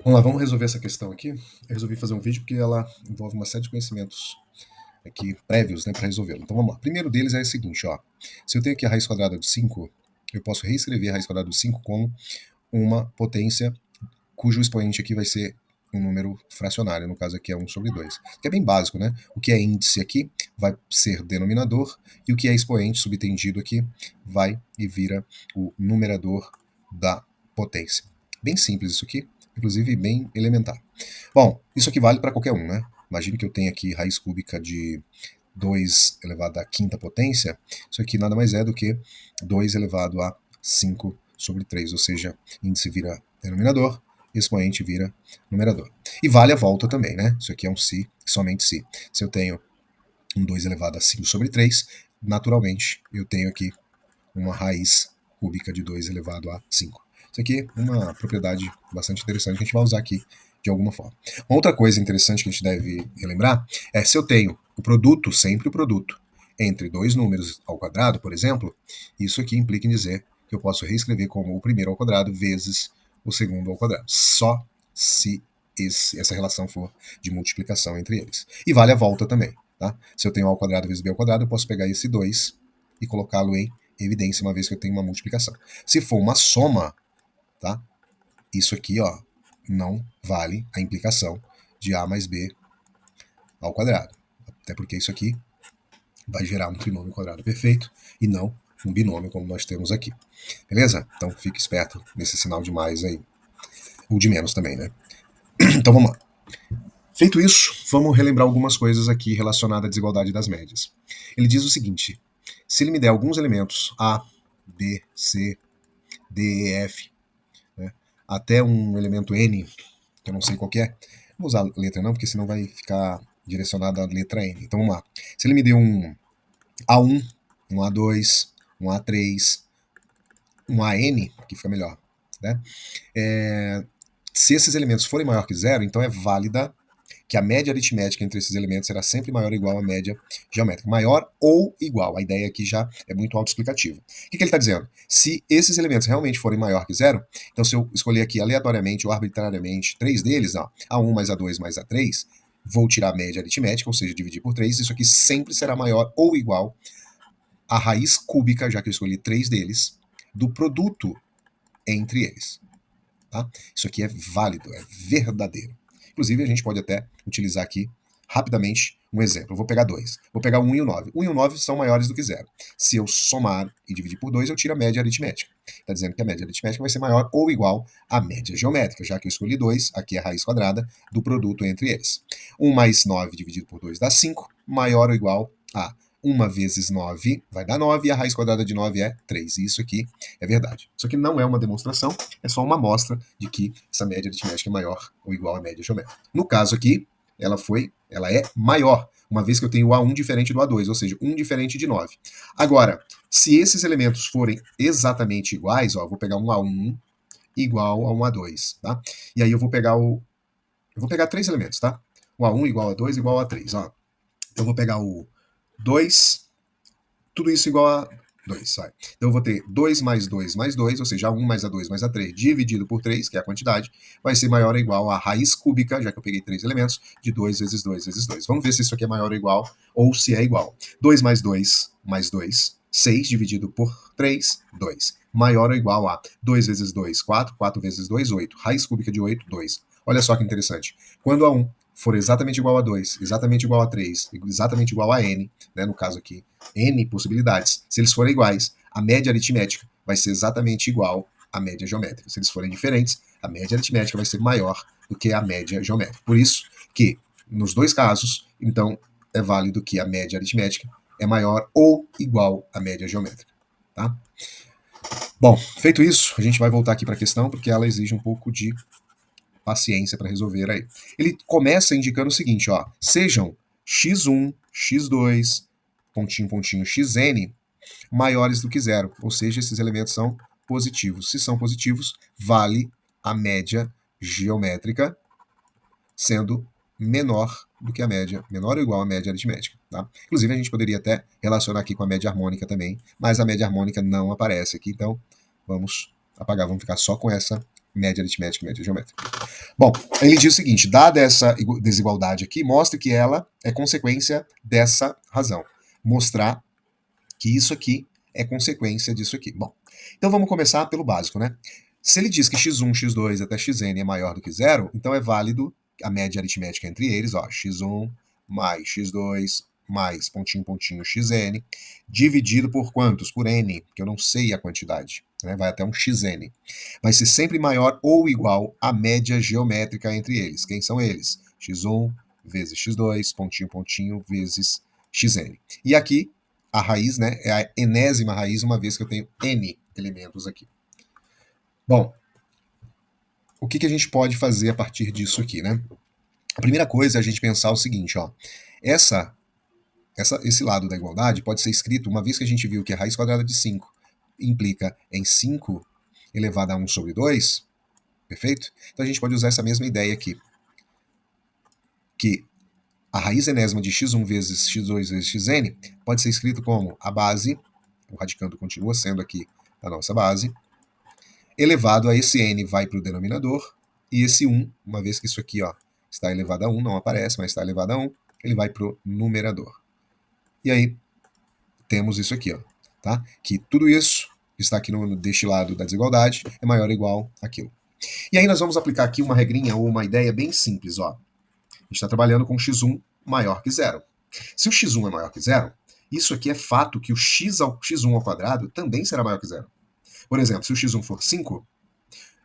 Vamos lá, vamos resolver essa questão aqui. Eu resolvi fazer um vídeo porque ela envolve uma série de conhecimentos aqui prévios, né, para resolvê-lo. Então vamos lá. O primeiro deles é o seguinte, ó. Se eu tenho aqui a raiz quadrada de 5, eu posso reescrever a raiz quadrada de 5 como uma potência cujo expoente aqui vai ser um número fracionário, no caso aqui é 1/2. Que é bem básico, né? O que é índice aqui vai ser denominador e o que é expoente subtendido aqui vai e vira o numerador da potência. Bem simples isso aqui, inclusive bem elementar. Bom, isso aqui vale para qualquer um, né? Imagine que eu tenho aqui raiz cúbica de 2 elevado à quinta potência, isso aqui nada mais é do que 2 elevado a 5/3, ou seja, índice vira denominador, expoente vira numerador. E vale a volta também, né? Isso aqui é um se, somente se. Se eu tenho um 2 elevado a 5/3, naturalmente eu tenho aqui uma raiz cúbica de 2 elevado a 5. Isso aqui é uma propriedade bastante interessante que a gente vai usar aqui de alguma forma. Uma outra coisa interessante que a gente deve relembrar é se eu tenho o produto, sempre o produto, entre dois números ao quadrado, por exemplo, isso aqui implica em dizer que eu posso reescrever como o primeiro ao quadrado vezes o segundo ao quadrado, só se essa relação for de multiplicação entre eles. E vale a volta também. Tá? Se eu tenho A ao quadrado vezes B ao quadrado, eu posso pegar esse 2 e colocá-lo em evidência, uma vez que eu tenho uma multiplicação. Se for uma soma, tá? Isso aqui, ó, não vale a implicação de A mais B ao quadrado. Até porque isso aqui vai gerar um trinômio quadrado perfeito e não um binômio como nós temos aqui. Beleza? Então fique esperto nesse sinal de mais aí. Ou de menos também, né? Então vamos lá. Feito isso, vamos relembrar algumas coisas aqui relacionadas à desigualdade das médias. Ele diz o seguinte: se ele me der alguns elementos A, B, C, D, E, F, né, até um elemento N, que eu não sei qual é, não vou usar a letra não, porque senão vai ficar direcionado à letra N. Então vamos lá. Se ele me deu um A1, um A2, um A3, um AN, que fica melhor, né? Se esses elementos forem maior que zero, então é válida que a média aritmética entre esses elementos será sempre maior ou igual à média geométrica. Maior ou igual. A ideia aqui já é muito autoexplicativa. O que ele está dizendo? Se esses elementos realmente forem maior que zero, então se eu escolher aqui aleatoriamente ou arbitrariamente três deles, ó, A1 mais A2 mais A3, vou tirar a média aritmética, ou seja, dividir por 3, isso aqui sempre será maior ou igual à raiz cúbica, já que eu escolhi três deles, do produto entre eles. Tá? Isso aqui é válido, é verdadeiro. Inclusive, a gente pode até utilizar aqui rapidamente um exemplo. Eu vou pegar dois. Vou pegar 1 e o 9. 1 e o 9 são maiores do que zero. Se eu somar e dividir por 2, eu tiro a média aritmética. Está dizendo que a média aritmética vai ser maior ou igual à média geométrica, já que eu escolhi 2, aqui é a raiz quadrada do produto entre eles. 1 mais 9 dividido por 2 dá 5, maior ou igual a 1 vezes 9 vai dar 9 e a raiz quadrada de 9 é 3. E isso aqui é verdade. Isso aqui não é uma demonstração, é só uma amostra de que essa média aritmética é maior ou igual à média geométrica. No caso aqui, ela é maior, uma vez que eu tenho o A1 diferente do A2, ou seja, 1 diferente de 9. Agora, se esses elementos forem exatamente iguais, ó, vou pegar um A1 igual a um A2, tá? E aí eu vou pegar três elementos, tá? O A1 igual a 2 igual a 3, ó. Eu vou pegar o 2, tudo isso igual a 2, vai. Então eu vou ter 2 mais 2 mais 2, ou seja, 1 mais A2 mais A3 dividido por 3, que é a quantidade, vai ser maior ou igual a raiz cúbica, já que eu peguei três elementos, de 2 vezes 2 vezes 2. Vamos ver se isso aqui é maior ou igual, ou se é igual. 2 mais 2 mais 2, 6 dividido por 3, 2. Maior ou igual a 2 vezes 2, 4, 4 vezes 2, 8. Raiz cúbica de 8, 2. Olha só que interessante. Quando a 1 for exatamente igual a 2, exatamente igual a 3, exatamente igual a n, né, no caso aqui, n possibilidades, se eles forem iguais, a média aritmética vai ser exatamente igual à média geométrica. Se eles forem diferentes, a média aritmética vai ser maior do que a média geométrica. Por isso que, nos dois casos, então, é válido que a média aritmética é maior ou igual à média geométrica. Tá? Bom, feito isso, a gente vai voltar aqui para a questão, porque ela exige um pouco de paciência para resolver aí. Ele começa indicando o seguinte, ó, sejam x1, x2, pontinho, pontinho, xn, maiores do que zero, ou seja, esses elementos são positivos. Se são positivos, vale a média geométrica sendo menor do que a média, menor ou igual à média aritmética. Tá? Inclusive, a gente poderia até relacionar aqui com a média harmônica também, mas a média harmônica não aparece aqui, então vamos apagar, vamos ficar só com essa média aritmética e média geométrica. Bom, ele diz o seguinte: dada essa desigualdade aqui, mostre que ela é consequência dessa razão. Mostrar que isso aqui é consequência disso aqui. Bom, então vamos começar pelo básico, né? Se ele diz que x1, x2 até xn é maior do que zero, então é válido a média aritmética entre eles, ó, x1 mais x2 mais pontinho, pontinho, xn, dividido por quantos? Por n, que eu não sei a quantidade, né? Vai até um xn. Vai ser sempre maior ou igual à média geométrica entre eles. Quem são eles? x1 vezes x2, pontinho, pontinho, vezes xn. E aqui, a raiz, né, é a enésima raiz, uma vez que eu tenho n elementos aqui. Bom, o que a gente pode fazer a partir disso aqui, né? A primeira coisa é a gente pensar o seguinte, ó. Esse lado da igualdade pode ser escrito, uma vez que a gente viu que a raiz quadrada de 5 implica em 5 elevado a 1 sobre 2, perfeito? Então a gente pode usar essa mesma ideia aqui, que a raiz enésima de x1 vezes x2 vezes xn pode ser escrito como a base, o radicando continua sendo aqui a nossa base, elevado a esse n vai para o denominador, e esse 1, uma vez que isso aqui ó, está elevado a 1, não aparece, mas está elevado a 1, ele vai para o numerador. E aí, temos isso aqui, ó, tá? Que tudo isso que está aqui deste lado da desigualdade é maior ou igual àquilo. E aí nós vamos aplicar aqui uma regrinha ou uma ideia bem simples, ó. A gente está trabalhando com x1 maior que zero. Se o x1 é maior que zero, isso aqui é fato que o x1 ao quadrado também será maior que zero. Por exemplo, se o x1 for 5,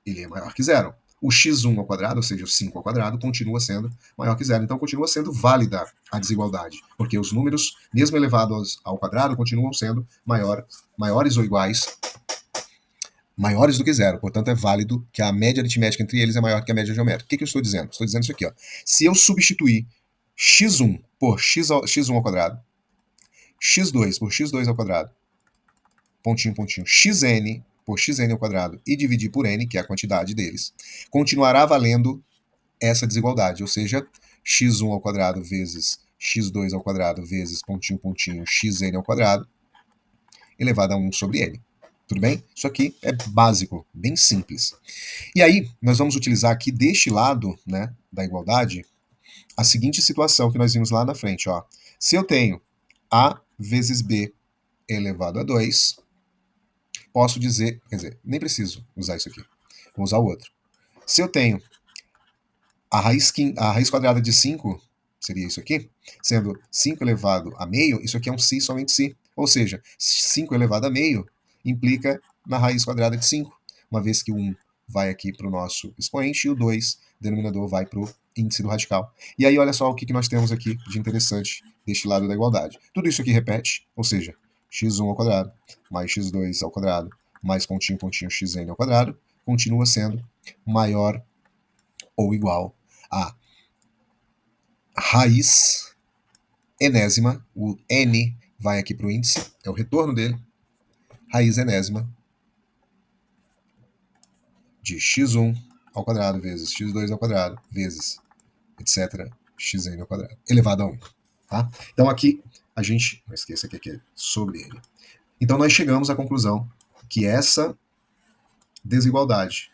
ele é maior que zero. O x1 ao quadrado, ou seja, o 5 ao quadrado, continua sendo maior que zero. Então continua sendo válida a desigualdade, porque os números, mesmo elevados ao quadrado, continuam sendo maiores ou iguais, maiores do que zero. Portanto, é válido que a média aritmética entre eles é maior que a média geométrica. O que eu estou dizendo? Estou dizendo isso aqui. Ó. Se eu substituir x1 por x1 ao quadrado, x2 por x2 ao quadrado, pontinho, pontinho, xn por xn ao quadrado e dividir por n, que é a quantidade deles, continuará valendo essa desigualdade, ou seja, x1 ao quadrado vezes x2 ao quadrado vezes pontinho, pontinho, xn ao quadrado, elevado a 1 sobre n. Tudo bem? Isso aqui é básico, bem simples. E aí, nós vamos utilizar aqui deste lado, né, da igualdade, a seguinte situação que nós vimos lá na frente. Ó. Se eu tenho a vezes b elevado a 2, posso dizer, quer dizer, nem preciso usar isso aqui, vou usar o outro. Se eu tenho a raiz quadrada de 5, seria isso aqui, sendo 5 elevado a meio, isso aqui é um si, somente si. Ou seja, 5 elevado a meio implica na raiz quadrada de 5, uma vez que o 1 vai aqui para o nosso expoente e o 2, denominador, vai para o índice do radical. E aí, olha só o que nós temos aqui de interessante deste lado da igualdade. Tudo isso aqui repete, ou seja, x1 ao quadrado mais x2 ao quadrado mais pontinho, pontinho, xn ao quadrado, continua sendo maior ou igual a raiz enésima, o n vai aqui para o índice, é o retorno dele, raiz enésima de x1 ao quadrado vezes x2 ao quadrado vezes etc. xn ao quadrado, elevado a 1. Tá? Então aqui a gente, não esqueça que aqui é sobre ele. Então nós chegamos à conclusão que essa desigualdade,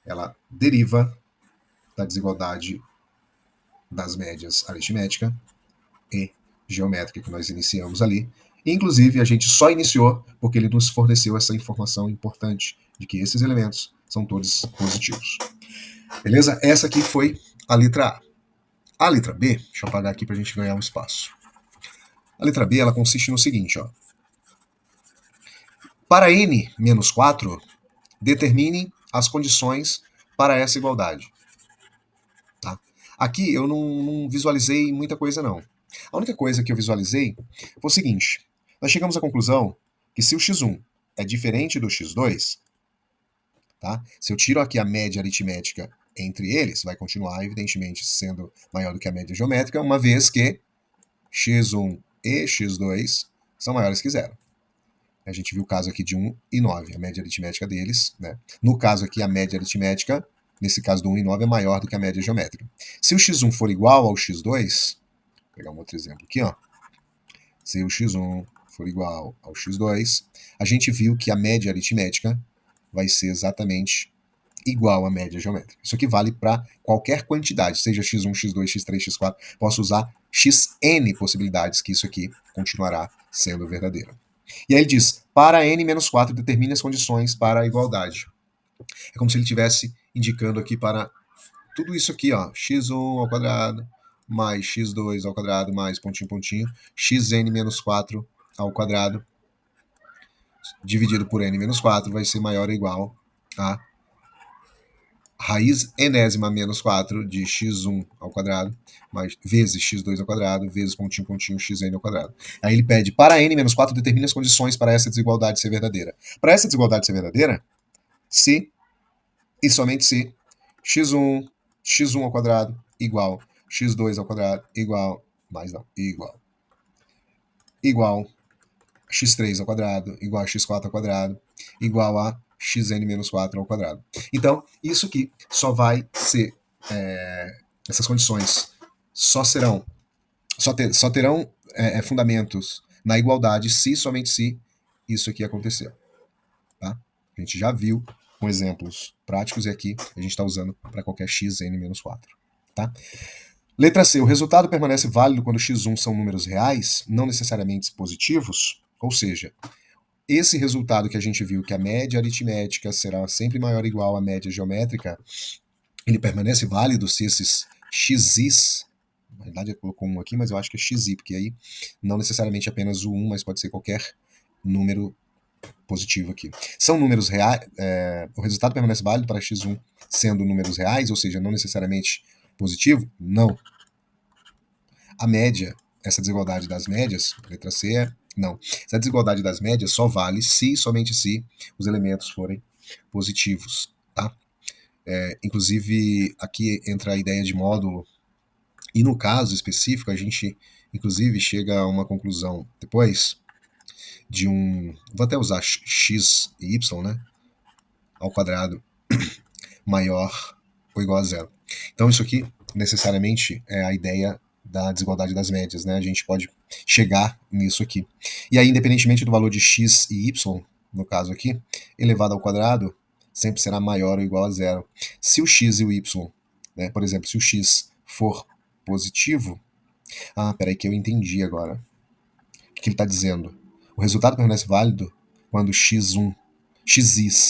ela deriva da desigualdade das médias aritmética e geométrica que nós iniciamos ali. Inclusive, a gente só iniciou porque ele nos forneceu essa informação importante de que esses elementos são todos positivos. Beleza? Essa aqui foi a letra A. A letra B, deixa eu apagar aqui para a gente ganhar um espaço. A letra B, ela consiste no seguinte, ó. Para n menos 4, determine as condições para essa igualdade. Tá? Aqui eu não visualizei muita coisa, não. A única coisa que eu visualizei foi o seguinte: nós chegamos à conclusão que se o x1 é diferente do x2, tá? Se eu tiro aqui a média aritmética entre eles, vai continuar, evidentemente, sendo maior do que a média geométrica, uma vez que x1 e x2 são maiores que zero. A gente viu o caso aqui de 1 e 9, a média aritmética deles. Né? No caso aqui, a média aritmética, nesse caso do 1 e 9, é maior do que a média geométrica. Se o x1 for igual ao x2, vou pegar um outro exemplo aqui, ó. Se o x1 for igual ao x2, a gente viu que a média aritmética vai ser exatamente igual à média geométrica. Isso aqui vale para qualquer quantidade, seja x1, x2, x3, x4. Posso usar xn possibilidades que isso aqui continuará sendo verdadeiro. E aí ele diz, para n-4, determine as condições para a igualdade. É como se ele estivesse indicando aqui para tudo isso aqui, ó, x1 ao quadrado, mais x2 ao quadrado, mais pontinho, pontinho, xn-4 ao quadrado, dividido por n-4, vai ser maior ou igual a raiz enésima menos 4 de x1 ao quadrado, mais, vezes x2 ao quadrado, vezes pontinho, pontinho, xn ao quadrado. Aí ele pede, para n-4, determine as condições para essa desigualdade ser verdadeira. Para essa desigualdade ser verdadeira, se e somente se x1 ao quadrado igual x2 ao quadrado igual, mais não, igual x3 ao quadrado igual a x4 ao quadrado igual a xn-4 ao quadrado. Então, isso aqui só vai ser, essas condições só terão fundamentos na igualdade se, somente se, isso aqui acontecer. Tá? A gente já viu com exemplos práticos e aqui a gente está usando para qualquer xn-4. Tá? Letra C. O resultado permanece válido quando x1 são números reais, não necessariamente positivos, ou seja, esse resultado que a gente viu, que a média aritmética será sempre maior ou igual à média geométrica, ele permanece válido se esses xis, na verdade ele colocou um aqui, mas eu acho que é xi, porque aí não necessariamente apenas o 1, mas pode ser qualquer número positivo aqui. São números reais, o resultado permanece válido para x1 sendo números reais, ou seja, não necessariamente positivo? Não. A média, essa desigualdade das médias, letra C é não. Essa desigualdade das médias só vale se, somente se, os elementos forem positivos, tá? Inclusive, aqui entra a ideia de módulo, e no caso específico, a gente, inclusive, chega a uma conclusão depois de vou até usar x e y, né, ao quadrado maior ou igual a zero. Então, isso aqui, necessariamente, é a ideia da desigualdade das médias, né? A gente pode chegar nisso aqui. E aí, independentemente do valor de x e y, no caso aqui, elevado ao quadrado sempre será maior ou igual a zero. Se o x e o y, né, por exemplo, se o x for positivo... peraí que eu entendi agora. O que ele está dizendo? O resultado permanece válido quando x1,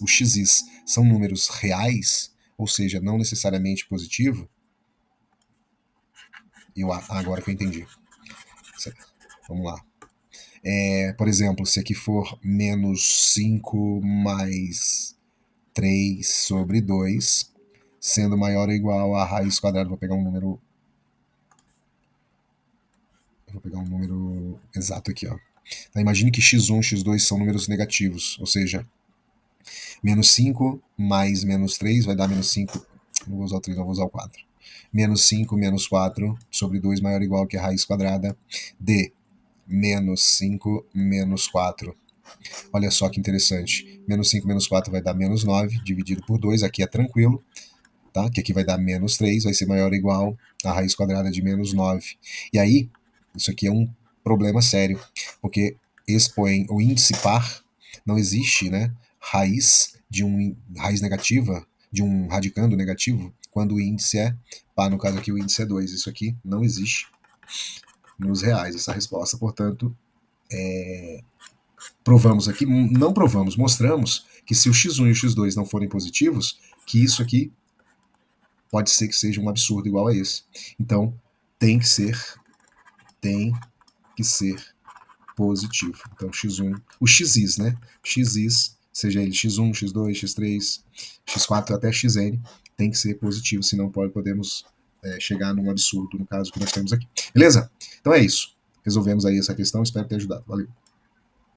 os xis são números reais, ou seja, não necessariamente positivo. Agora que eu entendi. Vamos lá. Por exemplo, se aqui for menos 5 mais 3 sobre 2, sendo maior ou igual a raiz quadrada, vou pegar um número exato aqui, ó. Então, imagine que x1 e x2 são números negativos, ou seja, menos 5 mais menos 3 vai dar menos 5, não vou usar o 3, não vou usar o 4. Menos 5 menos 4 sobre 2 maior ou igual que a raiz quadrada de menos 5 menos 4. Olha só que interessante. Menos 5 menos 4 vai dar menos 9, dividido por 2, aqui é tranquilo, tá? Que aqui vai dar menos 3, vai ser maior ou igual a raiz quadrada de menos 9. E aí, isso aqui é um problema sério, porque expõe o índice par, não existe, né, raiz negativa, de um radicando negativo, quando o índice é par, no caso aqui o índice é 2. Isso aqui não existe nos reais, essa resposta, portanto, mostramos que se o x1 e o x2 não forem positivos, que isso aqui pode ser que seja um absurdo igual a esse. Então, tem que ser positivo. Então, x1, o xis, né? Xis, seja ele x1, x2, x3, x4 até xn, tem que ser positivo, senão podemos chegar num absurdo, no caso que nós temos aqui. Beleza? Então é isso. Resolvemos aí essa questão, espero ter ajudado. Valeu.